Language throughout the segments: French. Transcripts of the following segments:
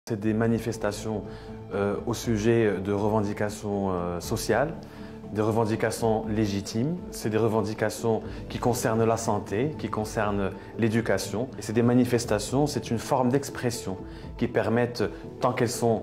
C'est des manifestations au sujet de revendications sociales, des revendications légitimes. C'est des revendications qui concernent la santé, qui concernent l'éducation. Et c'est des manifestations, c'est une forme d'expression qui permettent, tant qu'elles sont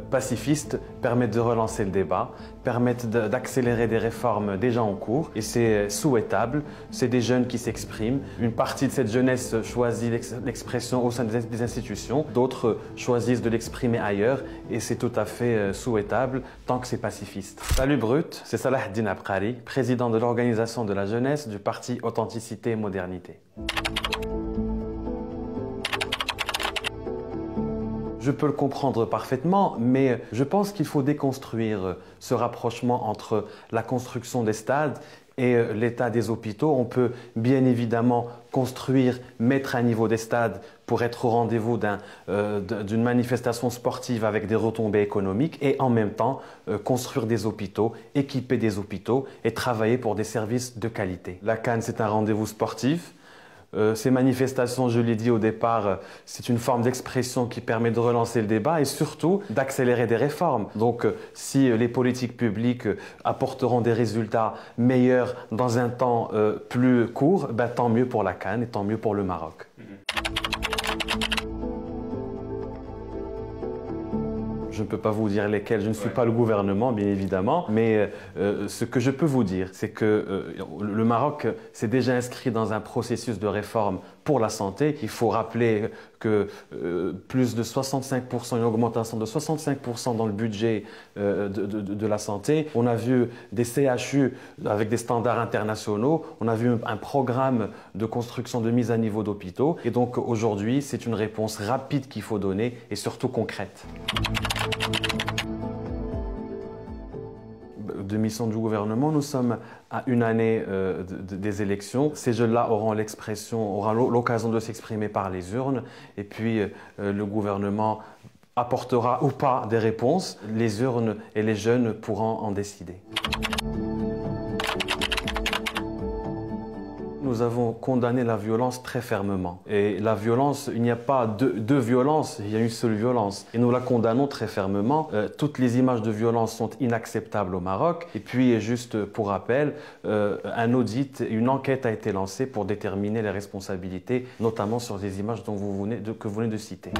pacifistes, permettent de relancer le débat, permettent d'accélérer des réformes déjà en cours. Et c'est souhaitable, c'est des jeunes qui s'expriment. Une partie de cette jeunesse choisit l'expression au sein des institutions, d'autres choisissent de l'exprimer ailleurs et c'est tout à fait souhaitable tant que c'est pacifiste. Salut Brut, c'est Salah Eddine Abkari, président de l'organisation de la jeunesse du parti Authenticité et Modernité. Je peux le comprendre parfaitement, mais je pense qu'il faut déconstruire ce rapprochement entre la construction des stades et l'état des hôpitaux. On peut bien évidemment construire, mettre à niveau des stades pour être au rendez-vous d'une manifestation sportive avec des retombées économiques et en même temps construire des hôpitaux, équiper des hôpitaux et travailler pour des services de qualité. La CAN, c'est un rendez-vous sportif. Ces manifestations, je l'ai dit au départ, c'est une forme d'expression qui permet de relancer le débat et surtout d'accélérer des réformes. Donc si les politiques publiques apporteront des résultats meilleurs dans un temps plus court, ben, tant mieux pour la CAN et tant mieux pour le Maroc. Je ne peux pas vous dire lesquels, je ne suis pas le gouvernement bien évidemment, mais ce que je peux vous dire, c'est que le Maroc s'est déjà inscrit dans un processus de réforme pour la santé. Il faut rappeler que plus de 65%, une augmentation de 65% dans le budget de la santé. On a vu des CHU avec des standards internationaux, on a vu un programme de construction de mise à niveau d'hôpitaux et donc aujourd'hui c'est une réponse rapide qu'il faut donner et surtout concrète. De mission du gouvernement, nous sommes à une année des élections. Ces jeunes-là auront l'occasion de s'exprimer par les urnes et puis le gouvernement apportera ou pas des réponses. Les urnes et les jeunes pourront en décider. Nous avons condamné la violence très fermement. Et la violence, il n'y a pas deux violences, il y a une seule violence. Et nous la condamnons très fermement. Toutes les images de violence sont inacceptables au Maroc. Et puis, juste pour rappel, un audit, une enquête a été lancée pour déterminer les responsabilités, notamment sur les images que vous venez de citer.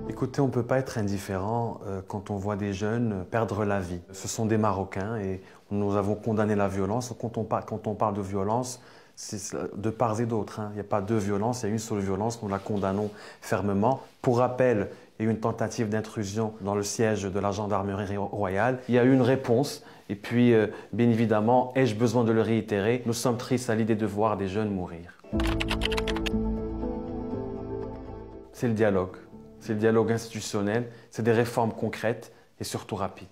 Écoutez, on ne peut pas être indifférent quand on voit des jeunes perdre la vie. Ce sont des Marocains et nous avons condamné la violence. Quand on parle de violence, c'est de part et d'autre. Il n'y a pas deux violences, il y a une seule violence. Nous la condamnons fermement. Pour rappel, il y a eu une tentative d'intrusion dans le siège de la gendarmerie royale. Il y a eu une réponse. Et puis, bien évidemment, ai-je besoin de le réitérer, nous sommes tristes à l'idée de voir des jeunes mourir. C'est le dialogue. C'est le dialogue institutionnel, c'est des réformes concrètes et surtout rapides.